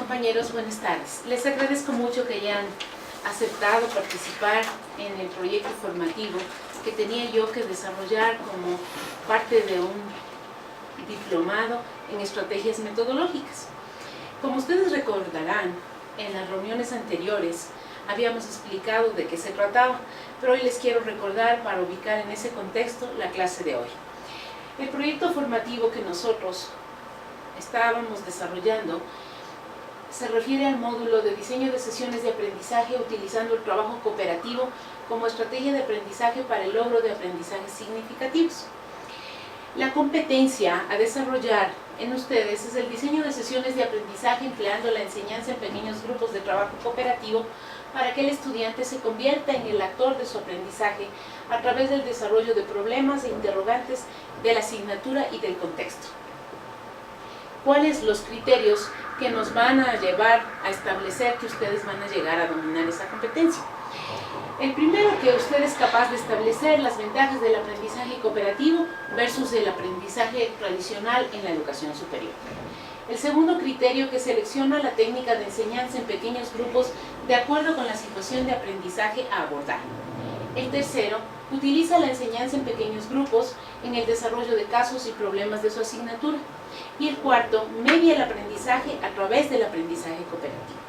Compañeros, buenas tardes. Les agradezco mucho que hayan aceptado participar en el proyecto formativo que tenía yo que desarrollar como parte de un diplomado en estrategias metodológicas. Como ustedes recordarán, en las reuniones anteriores habíamos explicado de qué se trataba, pero hoy les quiero recordar para ubicar en ese contexto la clase de hoy. El proyecto formativo que nosotros estábamos desarrollando se refiere al módulo de diseño de sesiones de aprendizaje utilizando el trabajo cooperativo como estrategia de aprendizaje para el logro de aprendizajes significativos. La competencia a desarrollar en ustedes es el diseño de sesiones de aprendizaje empleando la enseñanza en pequeños grupos de trabajo cooperativo para que el estudiante se convierta en el actor de su aprendizaje a través del desarrollo de problemas e interrogantes de la asignatura y del contexto. ¿Cuáles los criterios que nos van a llevar a establecer que ustedes van a llegar a dominar esa competencia? El primero, que usted es capaz de establecer las ventajas del aprendizaje cooperativo versus el aprendizaje tradicional en la educación superior. El segundo criterio, que selecciona la técnica de enseñanza en pequeños grupos de acuerdo con la situación de aprendizaje a abordar. El tercero, utiliza la enseñanza en pequeños grupos en el desarrollo de casos y problemas de su asignatura. Y el cuarto, media el aprendizaje a través del aprendizaje cooperativo.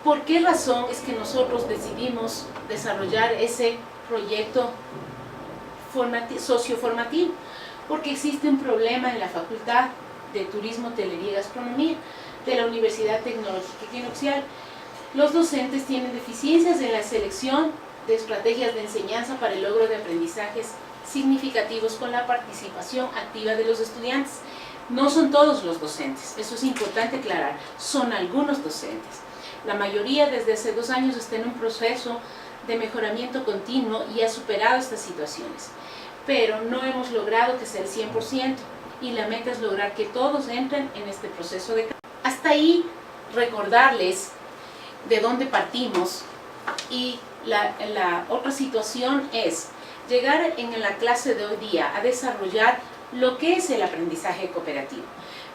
¿Por qué razón es que nosotros decidimos desarrollar ese proyecto socioformativo? Porque existe un problema en la Facultad de Turismo, Hotelería y Gastronomía de la Universidad Tecnológica Equinoccial. Los docentes tienen deficiencias en la selección de estrategias de enseñanza para el logro de aprendizajes significativos con la participación activa de los estudiantes. No son todos los docentes, eso es importante aclarar, son algunos docentes. La mayoría desde hace 2 años está en un proceso de mejoramiento continuo y ha superado estas situaciones, pero no hemos logrado que sea el 100% y la meta es lograr que todos entren en este proceso de cambio. Hasta ahí recordarles de dónde partimos, y la otra situación es llegar en la clase de hoy día a desarrollar lo que es el aprendizaje cooperativo.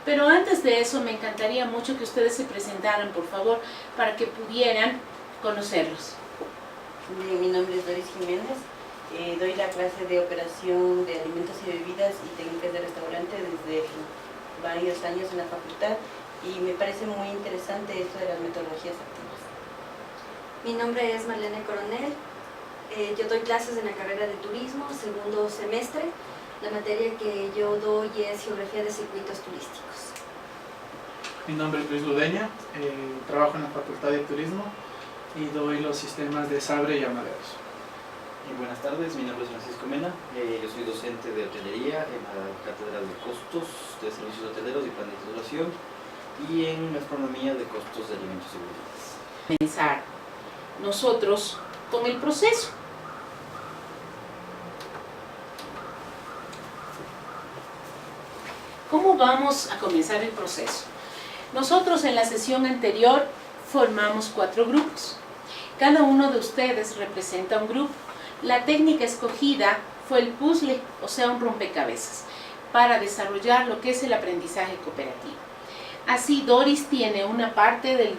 Pero antes de eso me encantaría mucho que ustedes se presentaran, por favor, para que pudieran conocerlos. Mi nombre es Doris Jiménez, doy la clase de operación de alimentos y bebidas y técnicas de restaurante desde varios años en la facultad y me parece muy interesante esto de las metodologías activas. Mi nombre es Marlene Coronel, yo doy clases en la carrera de turismo, segundo semestre. La materia que yo doy es geografía de circuitos turísticos. Mi nombre es Luis Ludeña, trabajo en la Facultad de Turismo y doy los sistemas de Sabre y Amadeus. Buenas tardes, mi nombre es Francisco Mena, yo soy docente de hotelería en la Cátedra de Costos de Servicios Hoteleros y Plan de Titulación y en Gastronomía de Costos de Alimentos y Bebidas. Comenzar nosotros con el proceso. ¿Cómo vamos a comenzar el proceso? Nosotros en la sesión anterior formamos 4 grupos. Cada uno de ustedes representa un grupo. La técnica escogida fue el puzzle, o sea, un rompecabezas, para desarrollar lo que es el aprendizaje cooperativo. Así, Doris tiene una parte del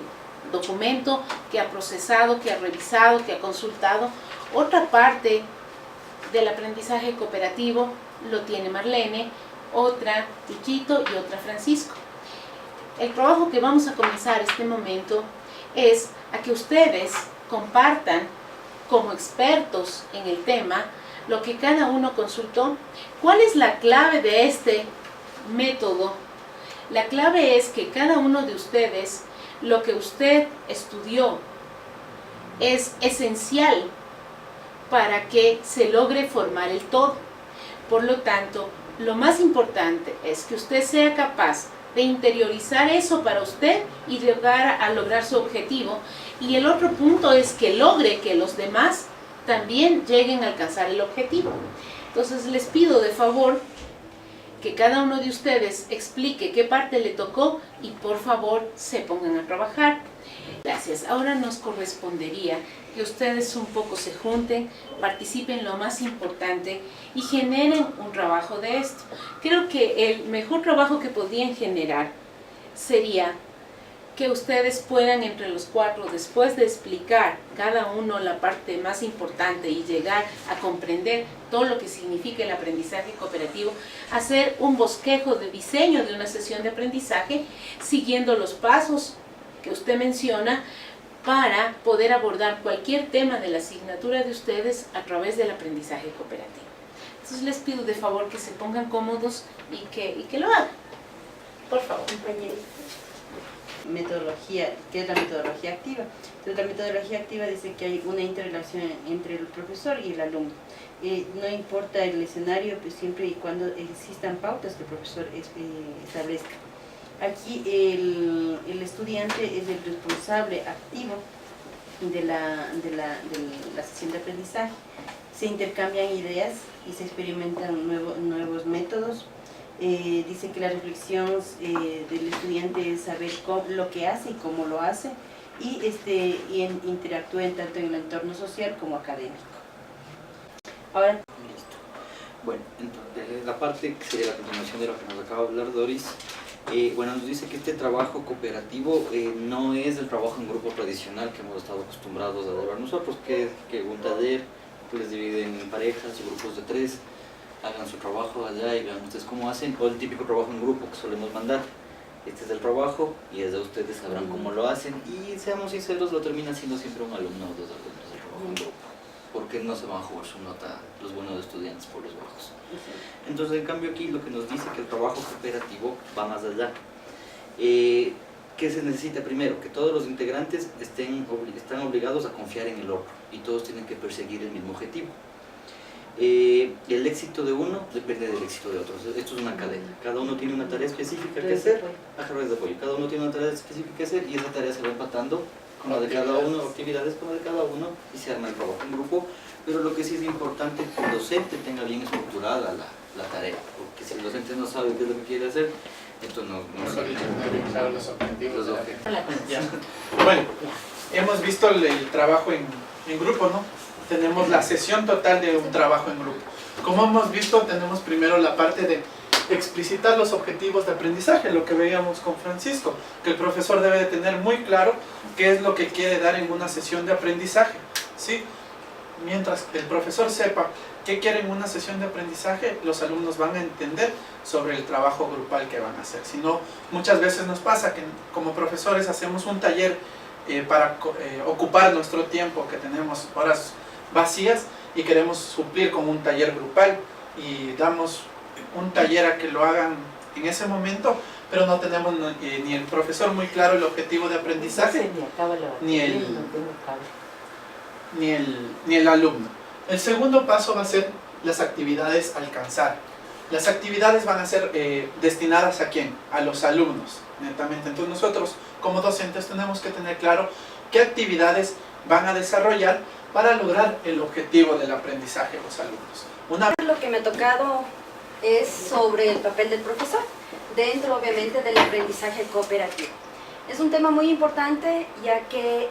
documento que ha procesado, que ha revisado, que ha consultado. Otra parte del aprendizaje cooperativo lo tiene Marlene, otra Chuchito y otra Francisco. El trabajo que vamos a comenzar este momento es a que ustedes compartan como expertos en el tema lo que cada uno consultó. ¿Cuál es la clave de este método? La clave es que cada uno de ustedes, lo que usted estudió es esencial para que se logre formar el todo. Por lo tanto, lo más importante es que usted sea capaz de interiorizar eso para usted y llegar a lograr su objetivo. Y el otro punto es que logre que los demás también lleguen a alcanzar el objetivo. Entonces les pido de favor que cada uno de ustedes explique qué parte le tocó y por favor se pongan a trabajar. Gracias. Ahora nos correspondería que ustedes un poco se junten, participen en lo más importante y generen un trabajo de esto. Creo que el mejor trabajo que podrían generar sería que ustedes puedan entre los 4, después de explicar cada uno la parte más importante y llegar a comprender todo lo que significa el aprendizaje cooperativo, hacer un bosquejo de diseño de una sesión de aprendizaje siguiendo los pasos que usted menciona para poder abordar cualquier tema de la asignatura de ustedes a través del aprendizaje cooperativo. Entonces les pido de favor que se pongan cómodos y que lo hagan. Por favor. Metodología, ¿qué es la metodología activa? Entonces, la metodología activa dice que hay una interrelación entre el profesor y el alumno. No importa el escenario, pues siempre y cuando existan pautas que el profesor establezca. Aquí el estudiante es el responsable activo de la sesión de aprendizaje. Se intercambian ideas y se experimentan nuevos métodos. Dice que la reflexión del estudiante es saber lo que hace y cómo lo hace y interactúen tanto en el entorno social como académico. Ahora, Listo. Bueno, entonces la parte que sería la continuación de lo que nos acaba de hablar Doris, bueno, nos dice que este trabajo cooperativo no es el trabajo en grupo tradicional que hemos estado acostumbrados a llevar nosotros, que un taller les dividen en parejas o grupos de 3, hagan su trabajo allá y vean ustedes cómo hacen, o el típico trabajo en grupo que solemos mandar. Este es el trabajo y desde ustedes sabrán cómo lo hacen y seamos sinceros, lo termina siendo siempre un alumno o 2 alumnos del trabajo en grupo, porque no se van a jugar su nota los buenos estudiantes por los bajos. Entonces, en cambio aquí lo que nos dice que el trabajo cooperativo va más allá. ¿Qué se necesita primero? Que todos los integrantes están obligados a confiar en el otro y todos tienen que perseguir el mismo objetivo. El éxito de uno depende del éxito de otro. Esto es una cadena. Cada uno tiene una tarea específica que hacer. Redes de apoyo. Cada uno tiene una tarea específica que hacer y esa tarea se va empatando con la de cada uno, actividades con la de cada uno y se arma el trabajo en grupo. Pero lo que sí es importante es que el docente tenga bien estructurada la tarea, porque si el docente no sabe qué es lo que quiere hacer, esto no sale. Claro, los objetivos. Los objetivos. Ya. Bueno, hemos visto el trabajo en grupo, ¿no? Tenemos la sesión total de un trabajo en grupo. Como hemos visto, tenemos primero la parte de explicitar los objetivos de aprendizaje, lo que veíamos con Francisco, que el profesor debe de tener muy claro qué es lo que quiere dar en una sesión de aprendizaje, ¿sí? Mientras el profesor sepa qué quiere en una sesión de aprendizaje, los alumnos van a entender sobre el trabajo grupal que van a hacer. Si no, muchas veces nos pasa que como profesores hacemos un taller para ocupar nuestro tiempo, que tenemos horas vacías y queremos suplir con un taller grupal y damos un taller a que lo hagan en ese momento, pero no tenemos ni el profesor muy claro el objetivo de aprendizaje, ni el alumno. El segundo paso va a ser las actividades a alcanzar. Las actividades van a ser destinadas ¿a quién? A los alumnos, netamente. Entonces nosotros como docentes tenemos que tener claro qué actividades van a desarrollar para lograr el objetivo del aprendizaje de los alumnos. Lo que me ha tocado es sobre el papel del profesor, dentro obviamente del aprendizaje cooperativo. Es un tema muy importante, ya que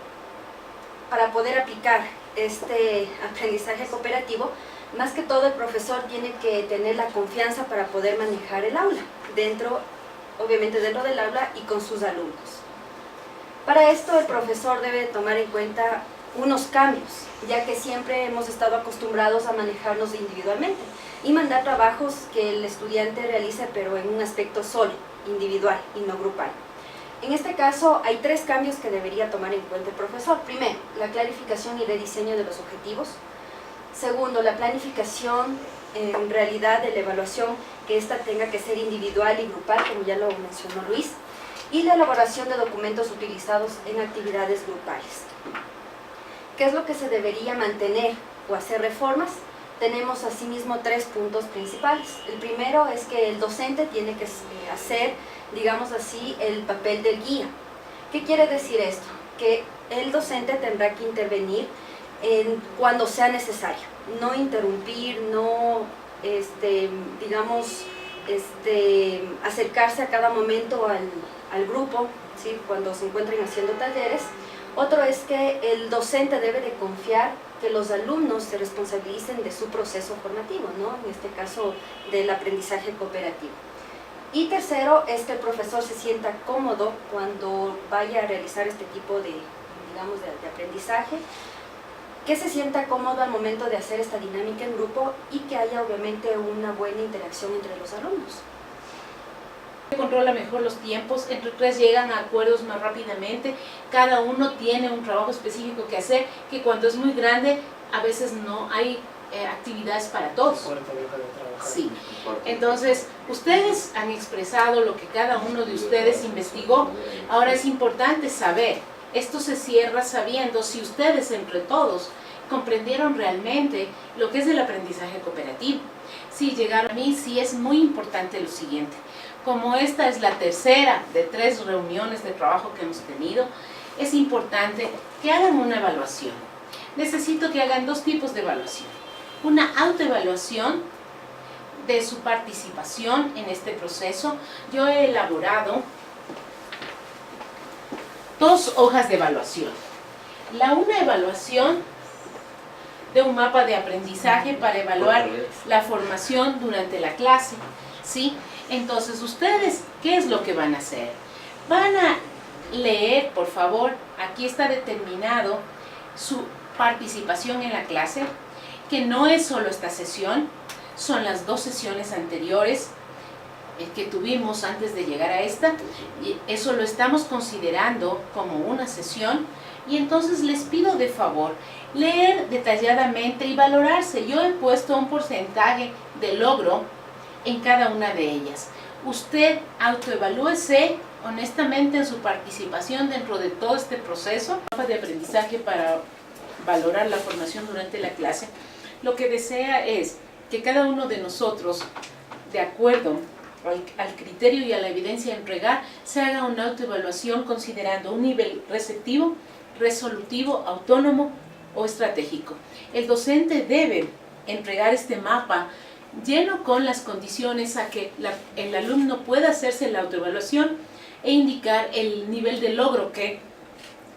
para poder aplicar este aprendizaje cooperativo, más que todo el profesor tiene que tener la confianza para poder manejar el aula, obviamente dentro del aula y con sus alumnos. Para esto el profesor debe tomar en cuenta unos cambios, ya que siempre hemos estado acostumbrados a manejarnos individualmente y mandar trabajos que el estudiante realice, pero en un aspecto solo, individual y no grupal. En este caso hay 3 cambios que debería tomar en cuenta el profesor. Primero, la clarificación y rediseño de los objetivos. Segundo, la planificación en realidad de la evaluación, que ésta tenga que ser individual y grupal, como ya lo mencionó Luis. Y la elaboración de documentos utilizados en actividades grupales. ¿Qué es lo que se debería mantener o hacer reformas? Tenemos asimismo 3 puntos principales. El primero es que el docente tiene que hacer, digamos así, el papel del guía. ¿Qué quiere decir esto? Que el docente tendrá que intervenir cuando sea necesario, no interrumpir, no, acercarse a cada momento al grupo, ¿sí? Cuando se encuentren haciendo talleres. Otro es que el docente debe de confiar que los alumnos se responsabilicen de su proceso formativo, ¿no? En este caso del aprendizaje cooperativo. Y tercero es que el profesor se sienta cómodo cuando vaya a realizar este tipo de, digamos, de aprendizaje, que se sienta cómodo al momento de hacer esta dinámica en grupo y que haya obviamente una buena interacción entre los alumnos. Controla mejor los tiempos, entre tres llegan a acuerdos más rápidamente, cada uno tiene un trabajo específico que hacer, que cuando es muy grande a veces no hay actividades para todos. Sí. Entonces, ustedes han expresado lo que cada uno de ustedes investigó. Ahora es importante saber, esto se cierra sabiendo si ustedes entre todos comprendieron realmente lo que es el aprendizaje cooperativo. Si llegaron a mí, sí es muy importante lo siguiente. Como esta es la tercera de 3 reuniones de trabajo que hemos tenido, es importante que hagan una evaluación. Necesito que hagan 2 tipos de evaluación. Una autoevaluación de su participación en este proceso. Yo he elaborado 2 hojas de evaluación. Una evaluación de un mapa de aprendizaje para evaluar la formación durante la clase, ¿sí? Entonces, ustedes, ¿qué es lo que van a hacer? Van a leer, por favor, aquí está determinado su participación en la clase, que no es solo esta sesión, son las 2 sesiones anteriores que tuvimos antes de llegar a esta, y eso lo estamos considerando como una sesión, y entonces les pido de favor leer detalladamente y valorarse. Yo he puesto un porcentaje de logro en cada una de ellas. Usted autoevalúese honestamente en su participación dentro de todo este proceso de aprendizaje para valorar la formación durante la clase. Lo que desea es que cada uno de nosotros, de acuerdo al criterio y a la evidencia a entregar, se haga una autoevaluación considerando un nivel receptivo, resolutivo, autónomo o estratégico. El docente debe entregar este mapa lleno con las condiciones a que el alumno pueda hacerse la autoevaluación e indicar el nivel de logro que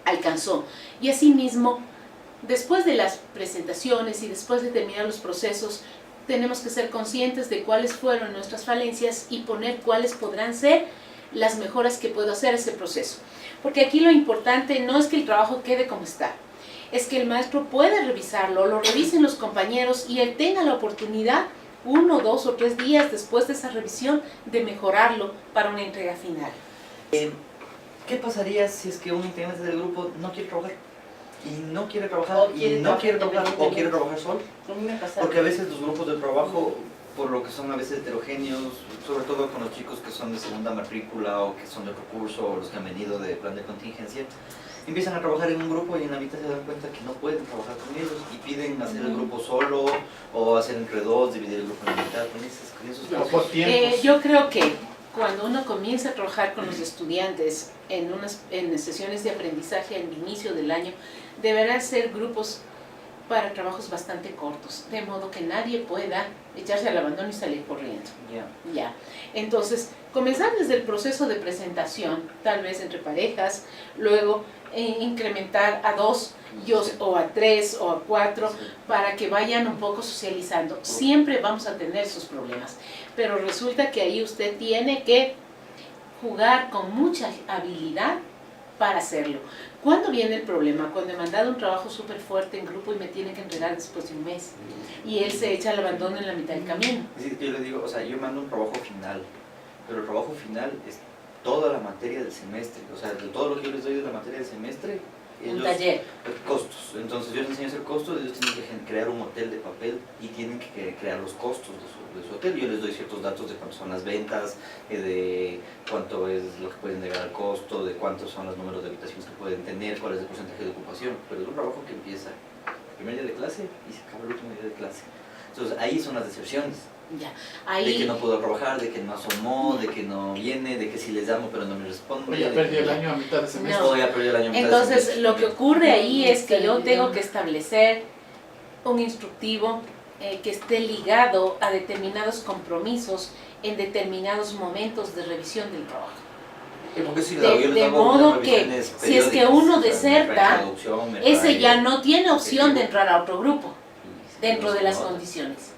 alcanzó. Y asimismo, después de las presentaciones y después de terminar los procesos, tenemos que ser conscientes de cuáles fueron nuestras falencias y poner cuáles podrán ser las mejoras que puedo hacer a ese proceso. Porque aquí lo importante no es que el trabajo quede como está, es que el maestro pueda revisarlo, lo revisen los compañeros y él tenga la oportunidad 1, 2 o 3 días después de esa revisión de mejorarlo para una entrega final. ¿Qué pasaría si es que un integrante del grupo no quiere trabajar? Y no quiere trabajar, O quiere trabajar o quiere trabajar solo. A mí me pasa. Porque a veces los grupos de trabajo, por lo que son a veces heterogéneos, sobre todo con los chicos que son de segunda matrícula o que son de otro curso o los que han venido de plan de contingencia, empiezan a trabajar en un grupo y en la mitad se dan cuenta que no pueden trabajar con ellos y piden hacer el grupo solo o hacer entre 2, dividir el grupo en la mitad, con esos Pero por tiempos. Yo creo que cuando uno comienza a trabajar con los estudiantes en sesiones de aprendizaje al inicio del año, deberán ser grupos para trabajos bastante cortos, de modo que nadie pueda echarse al abandono y salir corriendo. Ya. Entonces, comenzar desde el proceso de presentación, tal vez entre parejas, luego incrementar a 2 o a 3 o a 4 para que vayan un poco socializando. Siempre vamos a tener sus problemas, pero resulta que ahí usted tiene que jugar con mucha habilidad para hacerlo. ¿Cuándo viene el problema? Cuando he mandado un trabajo súper fuerte en grupo y me tiene que entregar después de un mes y él se echa al abandono en la mitad del camino. Sí, yo le digo, o sea, yo mando un trabajo final, pero el trabajo final es toda la materia del semestre, o sea, de todo lo que yo les doy de la materia del semestre, Un taller. Costos. Entonces yo les enseño a hacer costos, ellos tienen que crear un hotel de papel y tienen que crear los costos de su hotel. Yo les doy ciertos datos de cuánto son las ventas, de cuánto es lo que pueden llegar al costo, de cuántos son los números de habitaciones que pueden tener, cuál es el porcentaje de ocupación. Pero es un trabajo que empieza el primer día de clase y se acaba el último día de clase. Entonces ahí son las decepciones. Ya. Ahí, de que no puedo trabajar, de que no asomó, de que no viene, de que sí les llamo pero no me responde. Oye, ya perdí el año a mitad de semestre. No. Ya perdí el año a mitad de entonces semestre. lo que ocurre ahí es que yo tengo que establecer un instructivo que esté ligado a determinados compromisos en determinados momentos de revisión del trabajo. Porque sí, yo les De hago modo unas que revisiones si es que periódicas, uno o sea, deserta, me ese trae- ya no tiene opción de Sí. entrar a otro grupo y dentro de las no, condiciones.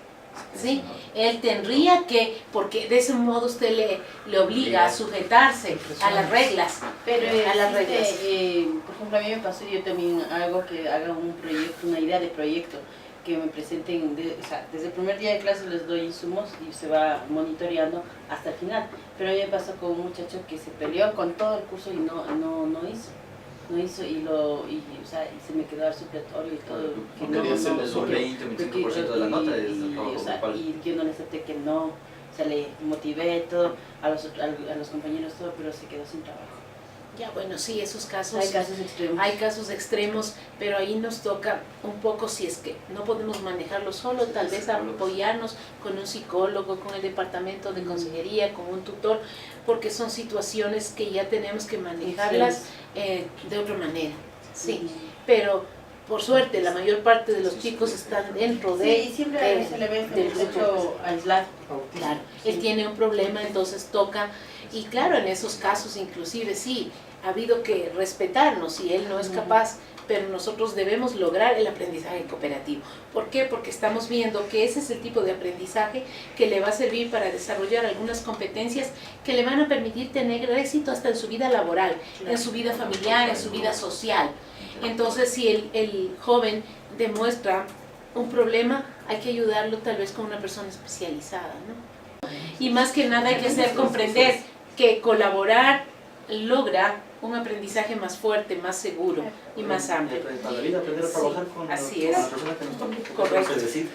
¿sí? Él tendría que, porque de ese modo usted le obliga a sujetarse a las reglas. Pero a las reglas. por ejemplo, a mí me pasó, yo también hago que haga un proyecto, una idea de proyecto, que me presenten, o sea, desde el primer día de clase les doy insumos y se va monitoreando hasta el final. Pero a mí me pasó con un muchacho que se peleó con todo el curso y no hizo o sea, y se me quedó al supletorio y todo. Que No quería ser el 20 o 25% de la nota es el y, trabajo o sea, grupal. y yo no le acepté que no, o sea, le motivé todo, a los compañeros todo, pero se quedó sin trabajo. Ya, bueno, sí, esos casos. Hay casos extremos. Hay casos extremos, pero ahí nos toca un poco, si es que no podemos manejarlo solo, tal vez apoyarnos con un psicólogo, con el departamento de consejería, con un tutor, porque son situaciones que ya tenemos que manejarlas de otra manera. Sí, pero por suerte la mayor parte de los chicos están dentro de... Sí, y siempre se le ve este muchacho aislado. Claro, él tiene un problema, entonces toca, y claro, en esos casos inclusive sí, ha habido que respetarnos si él no es capaz, pero nosotros debemos lograr el aprendizaje cooperativo. ¿Por qué? Porque estamos viendo que ese es el tipo de aprendizaje que le va a servir para desarrollar algunas competencias que le van a permitir tener éxito hasta en su vida laboral, en su vida familiar, en su vida social. Entonces, si el joven demuestra un problema, hay que ayudarlo tal vez con una persona especializada, ¿no? Y más que nada hay que hacer comprender que colaborar logra un aprendizaje más fuerte, más seguro y más amplio. Para la vida, aprender a trabajar con así la es. persona que nos toca. Correcto. Es decir,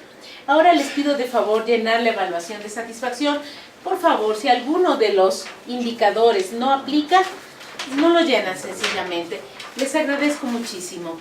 Ahora les pido de favor llenar la evaluación de satisfacción. Por favor, si alguno de los indicadores no aplica, no lo llenan sencillamente. Les agradezco muchísimo.